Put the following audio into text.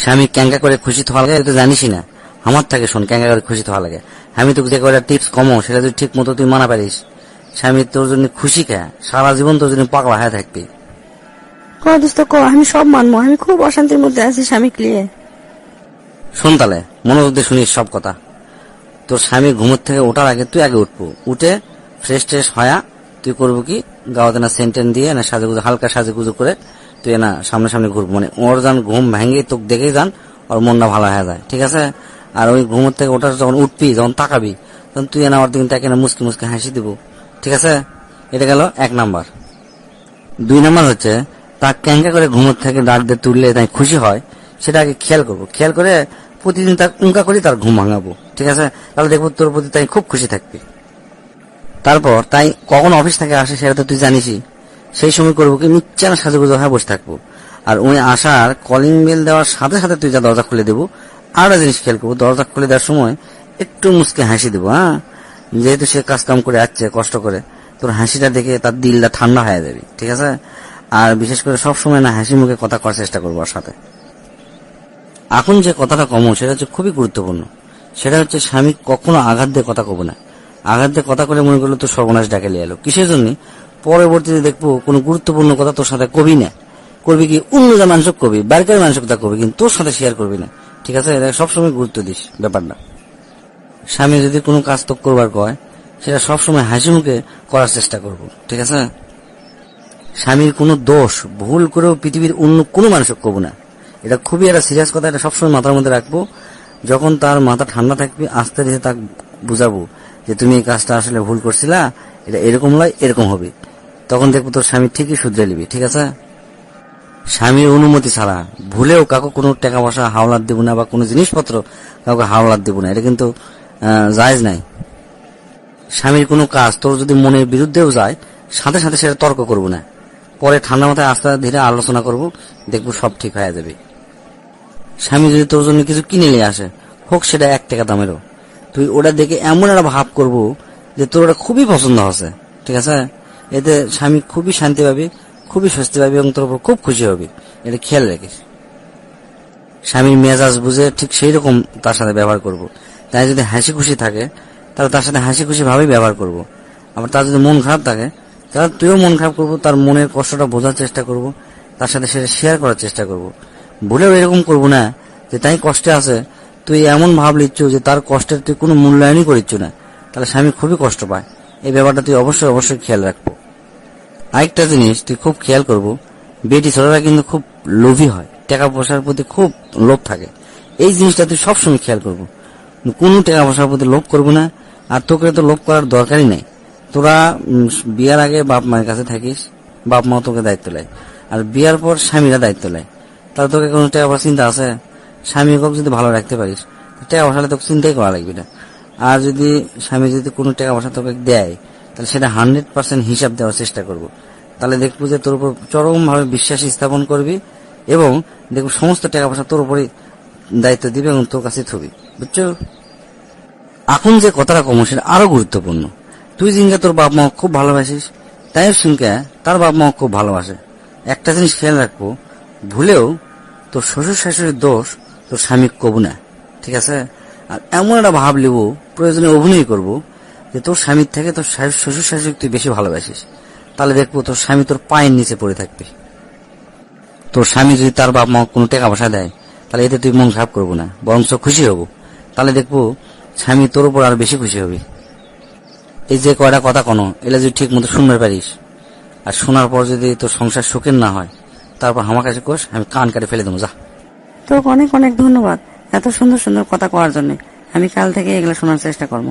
স্বামী ক্যাঙ্কা করে খুশি হওয়া লাগে তো জানিসই না। আমার থাকে শোন, ক্যাঙ্কা করে খুশি হওয়া লাগে। আমি তোকে যে কয়টা টিপস কমো সেটা যদি ঠিক মতো তুই মানা পারিস, স্বামী তোর জন্য খুশি খা, সারা জীবন তোর জন্য পাগলা হয়ে থাকবি। দোস্ত ক, আমি সব মানবো। আমি খুব অশান্তির মধ্যে আছি স্বামী লিয়ে। শোন তাহলে মনোযোগ দিয়ে শুনিস সব কথা। তোর স্বামী ঘুমোর থেকে ওঠার আগে তুই আগে উঠবো, উঠে ফ্রেশ ট্রেশ হয়া তুই করবো কি, গাওয়াতে না সেন্টেন দিয়ে না সাজুগুজু হালকা সাজুগুজু করে তুই না সামনে সামনে ঘুরবো, মানে ওর যান ঘুম ভেঙে তোকে দেখেই যান ওর মনটা ভালো হয়ে যায়, ঠিক আছে। আর ওই ঘুমোর থেকে ওঠার যখন উঠবি, যখন তাকাবি, তখন তুই না ওর দিকে তাকে না মুসকি মুসকি হাসি দিব, ঠিক আছে। এটা গেল 1 নাম্বার। 2 নাম্বার হচ্ছে তা ক্যাঙ্কা করে ঘুমোর থেকে ডাক দিয়ে তুললে তাই খুশি হয় সেটা আগে খেয়াল করবো। খেয়াল করে প্রতিদিন তার উঙ্কা করি তার ঘুম ভাঙাবো, ঠিক আছে। তাহলে দেখবো তোর প্রতি তাই খুব খুশি থাকবি। তারপর তাই কখন অফিস থেকে আসে সেটা তো তুই জানিসই, সেই সময় করবো কি মিচ্ছানা সাজুগুজু হয়ে বসে থাকবো। আর উনি আসার কলিং বেল দেওয়ার সাথে সাথে তুই যা দরজা খুলে দেবো। আর একটা জিনিস খেয়াল করবো, দরজা খুলে দেওয়ার সময় একটু মুসকে হাসি দেবো, হ্যাঁ। যেহেতু সে কাজ কাম করে আসছে কষ্ট করে, তোর হাসিটা দেখে তার দিলটা ঠান্ডা হয়ে যাবে, ঠিক আছে। আর বিশেষ করে সবসময় না হাসি মুখে কথা করার চেষ্টা করবো ওর সাথে। এখন যে কথাটা কমো সেটা হচ্ছে খুবই গুরুত্বপূর্ণ। সেটা হচ্ছে স্বামী কখনো আঘাত দিয়ে কথা কব না। আঘাত দিয়ে কথা করে মনে করলো তো সর্বনাশ ডাকে লিয়ে এলো। কিসের জন্য? পরবর্তীতে দেখবো কোনো গুরুত্বপূর্ণ কথা তোর সাথে কবি না, করবি কি অন্য যা মানুষ কবি, বাইরের মানুষ কথা কবি, কিন্তু তোর সাথে শেয়ার করবি না, ঠিক আছে। এটা সবসময় গুরুত্ব দিস ব্যাপারটা। স্বামী যদি কোনো কাজ তো করবার কয় সেটা সবসময় হাসি মুখে করার চেষ্টা করব, ঠিক আছে। স্বামীর কোনো দোষ ভুল করেও পৃথিবীর অন্য কোনো মানুষ কব না। এটা খুবই একটা সিরিয়াস কথা, এটা সবসময় মাথার মধ্যে রাখবো। যখন তার মাথা ঠান্ডা থাকবে আস্তে ধীরে তাকে বুঝাবো যে তুমি এই কাজটা আসলে ভুল করছিলা, এটা এরকম নয় এরকম হবে, তখন দেখবো তোর স্বামী ঠিকই শুধরে নিবি, ঠিক আছে। স্বামীর অনুমতি ছাড়া ভুলেও কাউকে কোনো টাকা পয়সা হাওলাত দেবো না বা কোনো জিনিসপত্র কাউকে হাওলাত দেবো না, এটা কিন্তু জায়েজ নাই। স্বামীর কোনো কাজ তোর যদি মনের বিরুদ্ধেও যায় সাথে সাথে সেটা তর্ক করবো না, পরে ঠান্ডা মাথায় আস্তে ধীরে আলোচনা করব, দেখবো সব ঠিক হয়ে যাবে। স্বামী যদি তোর জন্য কিছু কিনে নিয়ে আসে, হোক সেটা 1 টাকা দামেরও, তুই ওটা দেখে এমন একটা ভাব করবো যে তোর ওটা খুবই পছন্দ হচ্ছে, ঠিক আছে। এতে স্বামী খুবই শান্তি পাবে, খুবই স্বস্তি পাবে এবং তোর উপর খুব খুশি হবে। এটা খেয়াল রাখিস। স্বামীর মেজাজ বুঝে ঠিক সেই রকম তার সাথে ব্যবহার করব। তাই যদি হাসি খুশি থাকে তাহলে তার সাথে হাসি খুশি ভাবেই ব্যবহার করব। আবার তার যদি মন খারাপ থাকে তাহলে তুইও মন খারাপ করবো, তার মনের কষ্টটা বোঝার চেষ্টা করব, তার সাথে সেটা শেয়ার করার চেষ্টা করব। ভুলেও এরকম করব না যে তাই কষ্টে আছে তুই এমন ভাব লিচ্ছ যে তার কষ্টের তুই কোনো মূল্যায়নই করিচ্ছ না, তাহলে স্বামী খুবই কষ্ট পায়। এই ব্যাপারটা তুই অবশ্যই অবশ্যই খেয়াল রাখবো। আরেকটা জিনিস তুই খুব খেয়াল করবো, বেটি ছোটরা কিন্তু খুব লোভী হয়, টাকা পয়সার প্রতি খুব লোভ থাকে। এই জিনিসটা তুই সবসময় খেয়াল করবো, কোনো টাকা পয়সার প্রতি লোভ করবো না। আর তোকে তো লোভ করার দরকারই নাই। তোরা বিয়ার আগে বাপ মায়ের কাছে থাকিস, বাপ মা তোকে দায়িত্ব নেয়, আর বিয়ার পর স্বামীরা দায়িত্ব নেয়। তাহলে তোকে কোনো টাকা পয়সা চিন্তা আছে? স্বামী হোক যদি ভালো রাখতে পারিস, টাকা পয়সাটা তোকে চিন্তাই করা লাগবে না। আর যদি স্বামী যদি কোনো টাকা পয়সা তোকে দেয় তাহলে সেটা 100% হিসাব দেওয়ার চেষ্টা করব। তাহলে দেখবো যে তোর উপর চরম ভাবে বিশ্বাস স্থাপন করবি এবং দেখবো সমস্ত টাকা পয়সা তোর উপরই দায়িত্ব দিবে এবং তোর কাছে থবি, বুঝছো। এখন যে কথাটা কম সেটা আরো গুরুত্বপূর্ণ। তুই জিনকে তোর বাপ মা খুব ভালোবাসিস, তাই শুনকে তার বাপ মা খুব ভালোবাসে। একটা জিনিস খেয়াল রাখবো, ভুলেও তোর শ্বশুর শাশুড়ির দোষ তোর স্বামী কব না, ঠিক আছে। আর এমন একটা ভাব লিব, প্রয়োজনে অভিনয় করব যে তোর স্বামীর থেকে তোর শ্বশুর শাশুড়ি তুই বেশি ভালোবাসিস। তাহলে দেখবো তোর স্বামী তোর পায়ের নিচে পড়ে থাকবে। তোর স্বামী যদি তার বাপ মা কোনো টাকা পয়সা দেয় তাহলে এতে তুই মন খারাপ করবো না, বরং খুশি হবো। তাহলে দেখবো স্বামী তোর উপর আরো বেশি খুশি হবে। এই যে কয়টা কথা কোনো এলা যদি ঠিক মতো শুনতে পারিস, আর শোনার পর যদি তোর সংসার সুখের না হয়, তারপর আমার কাছে কোষ, আমি কান কাটে ফেলে দেবো। যা, তোর অনেক অনেক ধন্যবাদ এত সুন্দর সুন্দর কথা কওয়ার জন্য। আমি কাল থেকে এগুলো শোনার চেষ্টা করবো।